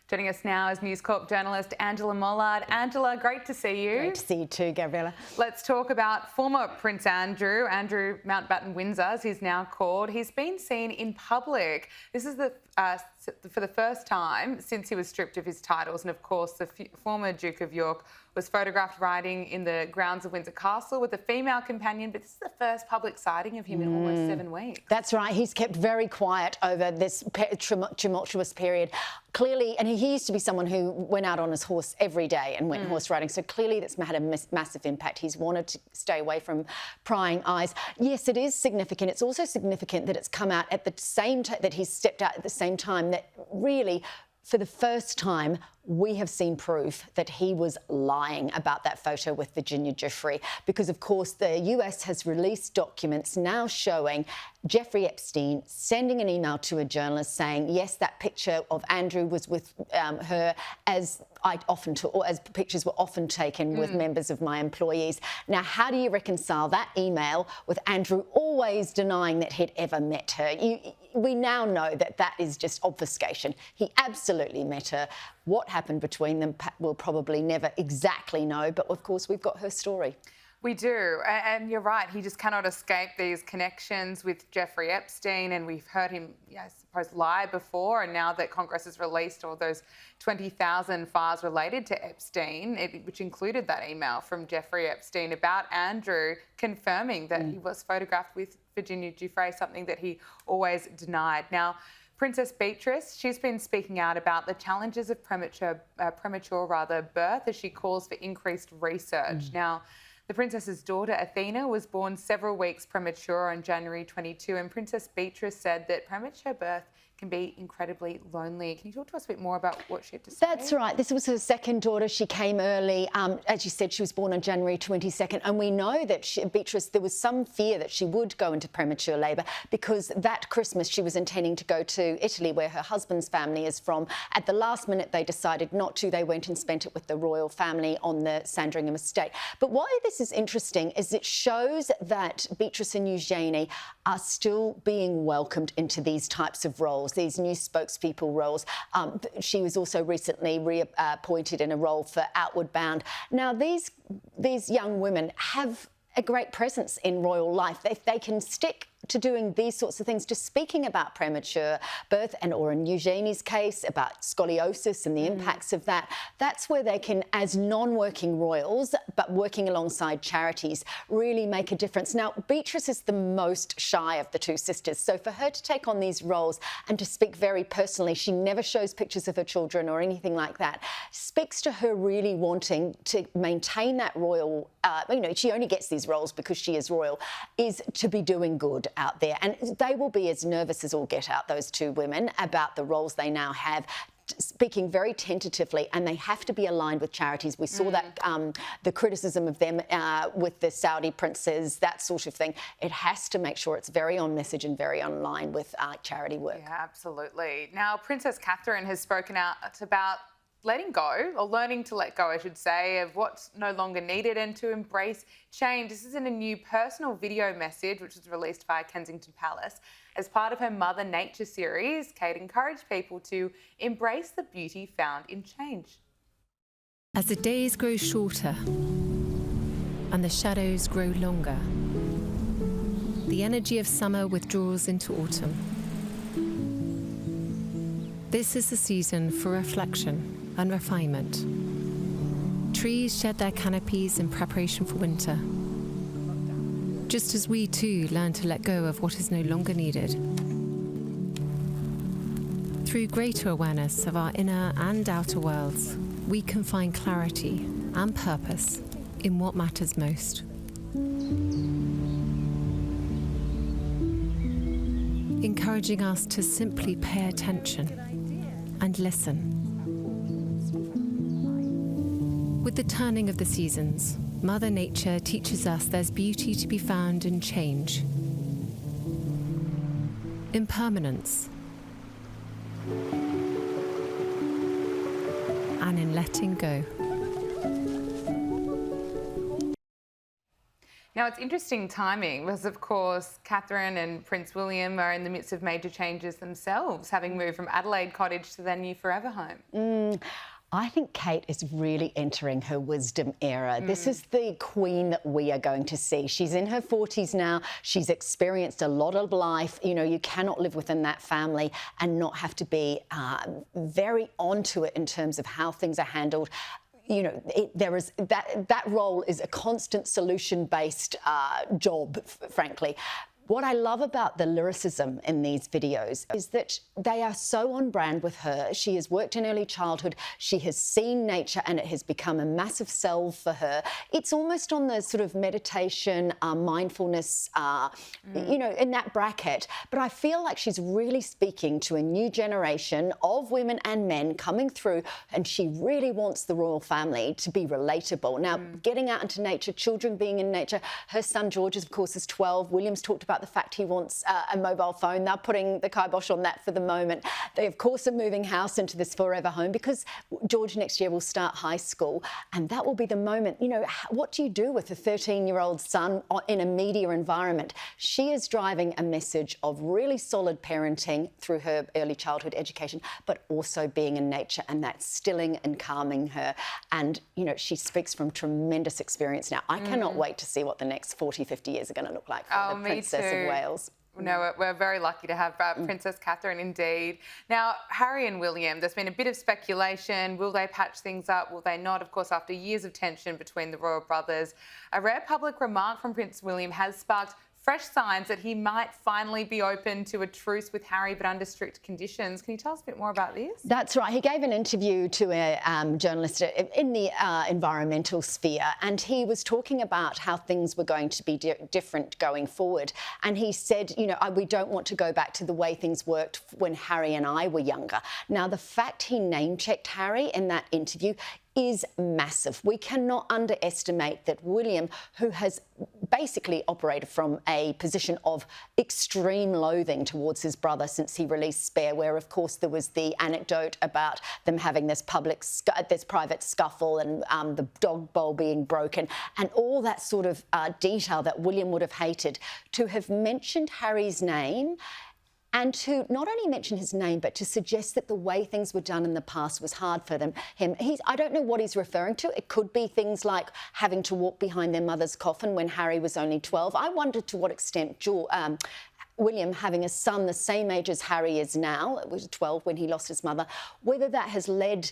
Joining us now is News Corp journalist Angela Mollard. Angela, great to see you. Great to see you too, Gabriella. Let's talk about former Prince Andrew Mountbatten Windsor, as he's now called. He's been seen in public. This is for the first time since he was stripped of his titles. And of course, the former Duke of York was photographed riding in the grounds of Windsor Castle with a female companion, but this is the first public sighting of him in almost 7 weeks. That's right. He's kept very quiet over this tumultuous period. Clearly, and he used to be someone who went out on his horse every day and went horse riding, so clearly that's had a massive impact. He's wanted to stay away from prying eyes. Yes, it is significant. It's also significant that it's come out at the same time, that he's stepped out at the same time, that really, for the first time, we have seen proof that he was lying about that photo with Virginia Giuffre, because, of course, the US has released documents now showing Jeffrey Epstein sending an email to a journalist saying, yes, that picture of Andrew was with her as pictures were often taken with members of my employees. Now, how do you reconcile that email with Andrew always denying that he'd ever met her? We now know that that is just obfuscation. He absolutely met her. What happened between them, we'll probably never exactly know, but of course we've got her story. We do, and you're right, he just cannot escape these connections with Jeffrey Epstein, and we've heard him, I suppose, lie before, and now that Congress has released all those 20,000 files related to Epstein, which included that email from Jeffrey Epstein about Andrew confirming that he was photographed with Virginia Giuffre, something that he always denied. Now, Princess Beatrice, she's been speaking out about the challenges of premature birth, as she calls for increased research. Now, the princess's daughter, Athena, was born several weeks premature on January 22, and Princess Beatrice said that premature birth can be incredibly lonely. Can you talk to us a bit more about what she had to say? That's right. This was her second daughter. She came early. As you said, she was born on January 22nd. And we know that Beatrice, there was some fear that she would go into premature labour, because that Christmas she was intending to go to Italy, where her husband's family is from. At the last minute, they decided not to. They went and spent it with the royal family on the Sandringham estate. But why this is interesting is it shows that Beatrice and Eugenie are still being welcomed into these types of roles, these new spokespeople roles. She was also recently reappointed in a role for Outward Bound. Now, these young women have a great presence in royal life. If they can stick to doing these sorts of things, to speaking about premature birth, or in Eugenie's case, about scoliosis and the impacts of that, that's where they can, as non-working royals, but working alongside charities, really make a difference. Now, Beatrice is the most shy of the two sisters, so for her to take on these roles and to speak very personally, she never shows pictures of her children or anything like that, speaks to her really wanting to maintain that royal, she only gets these roles because she is royal, is to be doing good out there. And they will be as nervous as all get out, those two women, about the roles they now have, speaking very tentatively, and they have to be aligned with charities. We saw that, the criticism of them with the Saudi princes, that sort of thing. It has to make sure it's very on message and very on line with charity work. Yeah, absolutely. Now, Princess Catherine has spoken out about letting go, or learning to let go, I should say, of what's no longer needed and to embrace change. This is in a new personal video message, which was released via Kensington Palace. As part of her Mother Nature series, Kate encouraged people to embrace the beauty found in change. As the days grow shorter and the shadows grow longer, the energy of summer withdraws into autumn. This is the season for reflection and refinement. Trees shed their canopies in preparation for winter, just as we too learn to let go of what is no longer needed. Through greater awareness of our inner and outer worlds, we can find clarity and purpose in what matters most. Encouraging us to simply pay attention and listen. With the turning of the seasons, Mother Nature teaches us there's beauty to be found in change, impermanence, and in letting go. Now, it's interesting timing because, of course, Catherine and Prince William are in the midst of major changes themselves, having moved from Adelaide Cottage to their new forever home. I think Kate is really entering her wisdom era. This is the queen that we are going to see. She's in her 40s now. She's experienced a lot of life. You know, you cannot live within that family and not have to be very onto it in terms of how things are handled. You know, there is that role is a constant solution-based job, frankly. What I love about the lyricism in these videos is that they are so on brand with her. She has worked in early childhood. She has seen nature and it has become a massive salve for her. It's almost on the sort of meditation, mindfulness, you know, in that bracket. But I feel like she's really speaking to a new generation of women and men coming through, and she really wants the royal family to be relatable. Now, getting out into nature, children being in nature. Her son George, of course, is 12. William's talked about the fact he wants a mobile phone. They're putting the kibosh on that for the moment. They, of course, are moving house into this forever home because George next year will start high school, and that will be the moment. You know, what do you do with a 13-year-old son in a media environment? She is driving a message of really solid parenting through her early childhood education, but also being in nature, and that's stilling and calming her. And, you know, she speaks from tremendous experience now. I cannot wait to see what the next 40, 50 years are going to look like for the Princess of Wales. No, we're very lucky to have Princess Catherine indeed. Now, Harry and William, there's been a bit of speculation. Will they patch things up? Will they not? Of course, after years of tension between the royal brothers, a rare public remark from Prince William has sparked fresh signs that he might finally be open to a truce with Harry, but under strict conditions. Can you tell us a bit more about this? That's right. He gave an interview to a journalist in the environmental sphere, and he was talking about how things were going to be different going forward. And he said, you know, we don't want to go back to the way things worked when Harry and I were younger. Now, the fact he name-checked Harry in that interview is massive. We cannot underestimate that William, who has basically operated from a position of extreme loathing towards his brother since he released Spare, where, of course, there was the anecdote about them having this private scuffle and the dog bowl being broken, and all that sort of detail that William would have hated. To have mentioned Harry's name, and to not only mention his name, but to suggest that the way things were done in the past was hard for him. I don't know what he's referring to. It could be things like having to walk behind their mother's coffin when Harry was only 12. I wonder to what extent William, having a son the same age as Harry is now, it was 12 when he lost his mother, whether that has led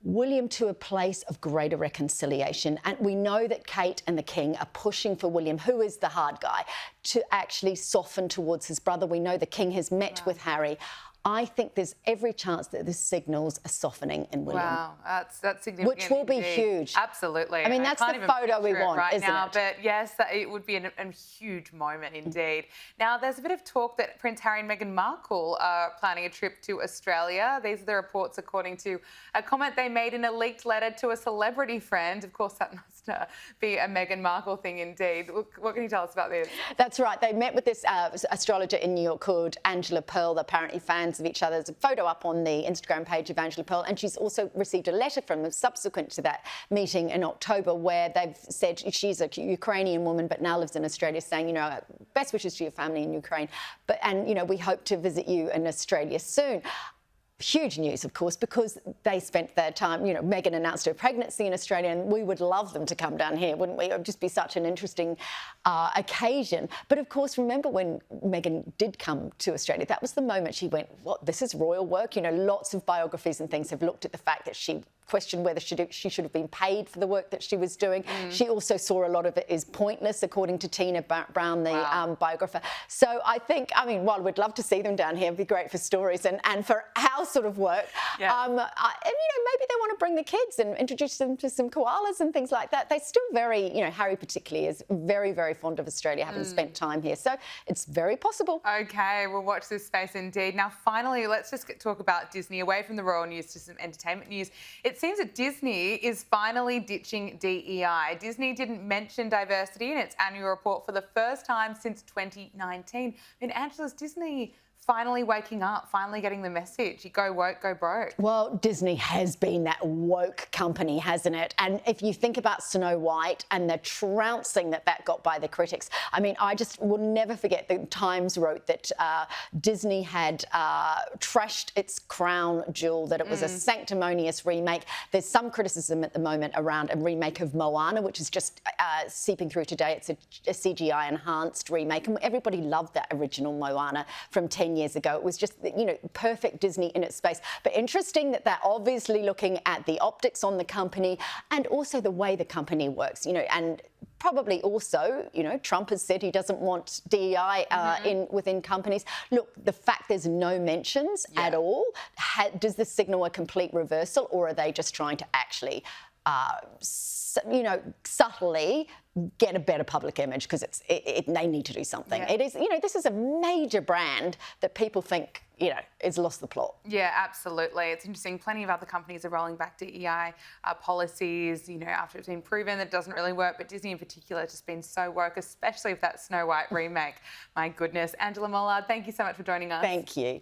William to a place of greater reconciliation. And we know that Kate and the King are pushing for William, who is the hard guy, to actually soften towards his brother. We know the King has met with Harry. I think there's every chance that this signals a softening in William. Wow, that's significant. Which will be huge. Absolutely. I mean, that's the photo we want, right isn't now, it? But yes, it would be a huge moment indeed. Now, there's a bit of talk that Prince Harry and Meghan Markle are planning a trip to Australia. These are the reports according to a comment they made in a leaked letter to a celebrity friend. Of course, that must be a Meghan Markle thing indeed. What can you tell us about this? That's right. They met with this astrologer in New York called Angela Mollard, apparently fans of each other. There's a photo up on the Instagram page of Angela Mollard, and she's also received a letter from them subsequent to that meeting in October, where they've said she's a Ukrainian woman but now lives in Australia, saying, you know, best wishes to your family in Ukraine, and you know, we hope to visit you in Australia soon. Huge news, of course, because they spent their time, you know, Meghan announced her pregnancy in Australia, and we would love them to come down here, wouldn't we? It would just be such an interesting occasion. But of course, remember when Meghan did come to Australia, that was the moment she went, what, this is royal work? You know, lots of biographies and things have looked at the fact that she questioned whether she should have been paid for the work that she was doing. She also saw a lot of it is pointless, according to Tina Brown, the biographer. So I think, I mean, while we'd love to see them down here, it'd be great for stories and for our sort of work. Yeah. And, you know, maybe they want to bring the kids and introduce them to some koalas and things like that. They're still very, you know, Harry particularly is very, very fond of Australia, having spent time here. So it's very possible. Okay, we'll watch this space indeed. Now, finally, let's just talk about Disney. Away from the royal news to some entertainment news. It seems that Disney is finally ditching DEI. Disney didn't mention diversity in its annual report for the first time since 2019. I mean, Angela's Disney finally waking up, finally getting the message. You go woke, go broke. Well, Disney has been that woke company, hasn't it? And if you think about Snow White and the trouncing that got by the critics, I mean, I just will never forget the Times wrote that Disney had trashed its crown jewel, that it was a sanctimonious remake. There's some criticism at the moment around a remake of Moana, which is just seeping through today. It's a CGI enhanced remake, and everybody loved that original Moana from 10 years ago. It was just, you know, perfect Disney in its space. But interesting that they're obviously looking at the optics on the company and also the way the company works, you know, and probably also, you know, Trump has said he doesn't want DEI within companies. Look, the fact there's no mentions at all, does this signal a complete reversal, or are they just trying to actually, you know, subtly get a better public image because they need to do something. It is, you know, this is a major brand that people think, you know, has lost the plot. Yeah, absolutely. It's interesting. Plenty of other companies are rolling back DEI policies, you know, after it's been proven that it doesn't really work. But Disney in particular has just been so woke, especially with that Snow White remake. My goodness. Angela Mollard, thank you so much for joining us. Thank you.